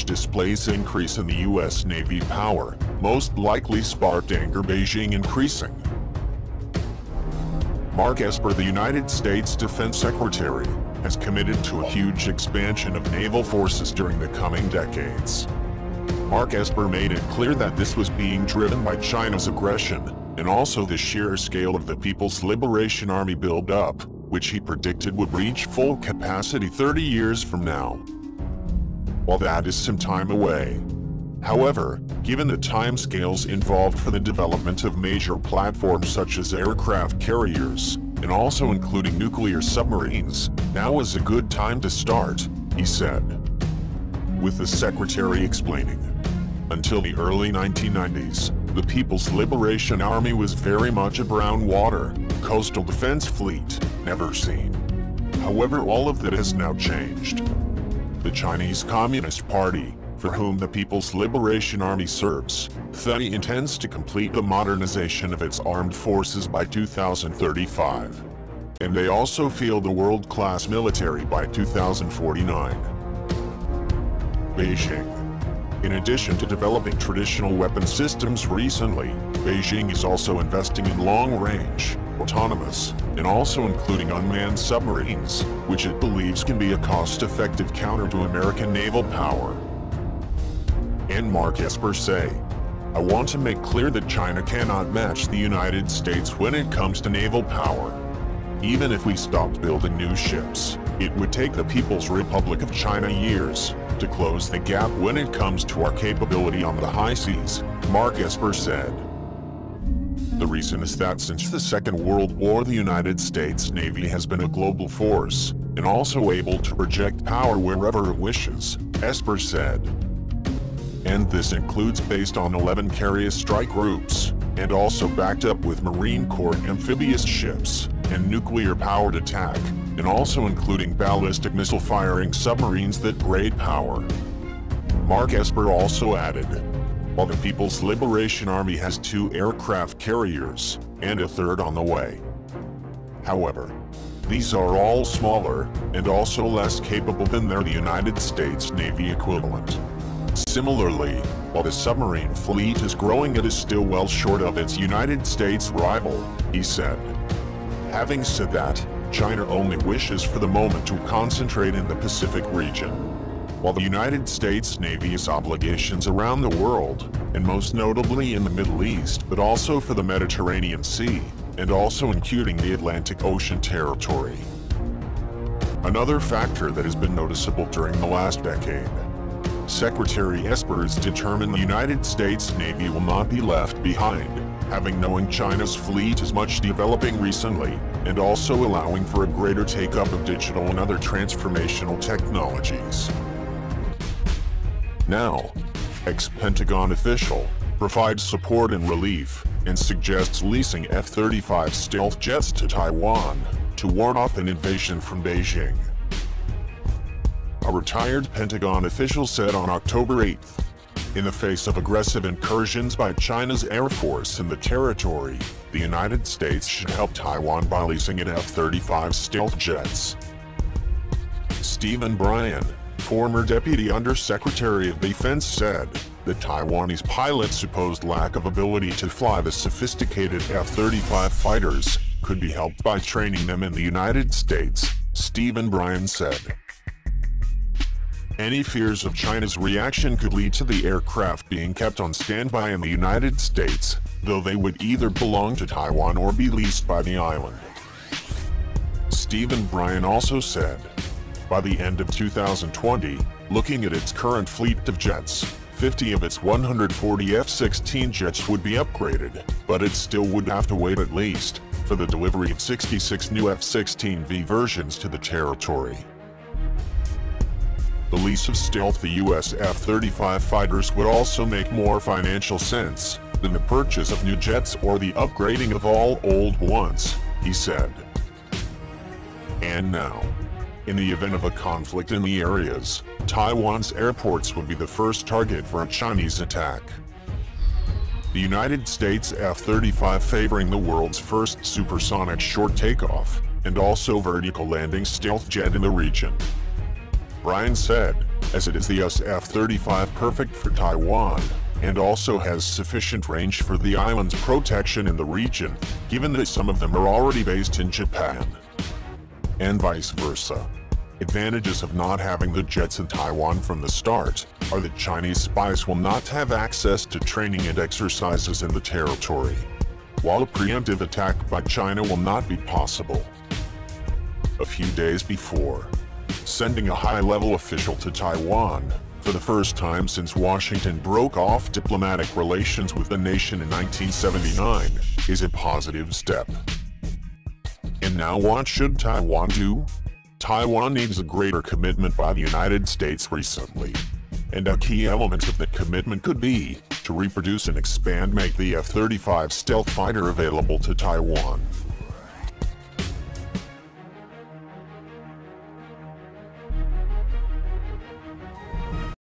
which displays increase in the U.S. Navy power, most likely sparked anger Beijing increasing. Mark Esper, the United States Defense Secretary, has committed to a huge expansion of naval forces during the coming decades. Mark Esper made it clear that this was being driven by China's aggression, and also the sheer scale of the People's Liberation Army build-up, which he predicted would reach full capacity 30 years from now. While that is some time away. However, given the timescales involved for the development of major platforms such as aircraft carriers, and also including nuclear submarines, now is a good time to start, he said. With the secretary explaining, until the early 1990s, the People's Liberation Army was very much a brown water, coastal defense fleet, never seen. However, all of that has now changed. The Chinese Communist Party, for whom the People's Liberation Army serves, PTLA intends to complete the modernization of its armed forces by 2035. And they also field a world-class military by 2049. Beijing. In addition to developing traditional weapon systems recently, Beijing is also investing in long-range, autonomous, and also including unmanned submarines, which it believes can be a cost-effective counter to American naval power. And Mark Esper say, "I want to make clear that China cannot match the United States when it comes to naval power. Even if we stopped building new ships, it would take the People's Republic of China years to close the gap when it comes to our capability on the high seas," Mark Esper said. The reason is that since the Second World War, the United States Navy has been a global force, and also able to project power wherever it wishes, Esper said. And this includes based on 11 carrier strike groups, and also backed up with Marine Corps amphibious ships, and nuclear-powered attack, and also including ballistic missile-firing submarines that great power. Mark Esper also added, while the People's Liberation Army has 2 aircraft carriers, and a third on the way. However, these are all smaller, and also less capable than their United States Navy equivalent. Similarly, while the submarine fleet is growing, it is still well short of its United States rival, he said. Having said that, China only wishes for the moment to concentrate in the Pacific region, while the United States Navy's obligations around the world, and most notably in the Middle East, but also for the Mediterranean Sea, and also including the Atlantic Ocean territory. Another factor that has been noticeable during the last decade. Secretary Esper is determined the United States Navy will not be left behind, having knowing China's fleet is much developing recently, and also allowing for a greater take-up of digital and other transformational technologies. Now, ex-Pentagon official provides support and relief, and suggests leasing F-35 stealth jets to Taiwan to ward off an invasion from Beijing. A retired Pentagon official said on October 8th, in the face of aggressive incursions by China's Air Force in the territory, the United States should help Taiwan by leasing it F-35 stealth jets. Stephen Bryan, former Deputy Undersecretary of Defense, said that Taiwanese pilots' supposed lack of ability to fly the sophisticated F-35 fighters could be helped by training them in the United States, Stephen Bryan said. Any fears of China's reaction could lead to the aircraft being kept on standby in the United States, though they would either belong to Taiwan or be leased by the island. Stephen Bryan also said, by the end of 2020, looking at its current fleet of jets, 50 of its 140 F-16 jets would be upgraded, but it still would have to wait at least for the delivery of 66 new F-16V versions to the territory. The lease of stealthy U.S. F-35 fighters would also make more financial sense than the purchase of new jets or the upgrading of all old ones, he said. And now, in the event of a conflict in the areas, Taiwan's airports would be the first target for a Chinese attack. The United States F-35 favoring the world's first supersonic short takeoff, and also vertical landing stealth jet in the region. Bryan said, as it is the US F-35 perfect for Taiwan, and also has sufficient range for the island's protection in the region, given that some of them are already based in Japan. And vice versa. Advantages of not having the jets in Taiwan from the start are that Chinese spies will not have access to training and exercises in the territory, while a preemptive attack by China will not be possible. A few days before sending a high-level official to Taiwan, for the first time since Washington broke off diplomatic relations with the nation in 1979, is a positive step. And now what should Taiwan do? Taiwan needs a greater commitment by the United States recently. And a key element of that commitment could be to reproduce and make the F-35 stealth fighter available to Taiwan.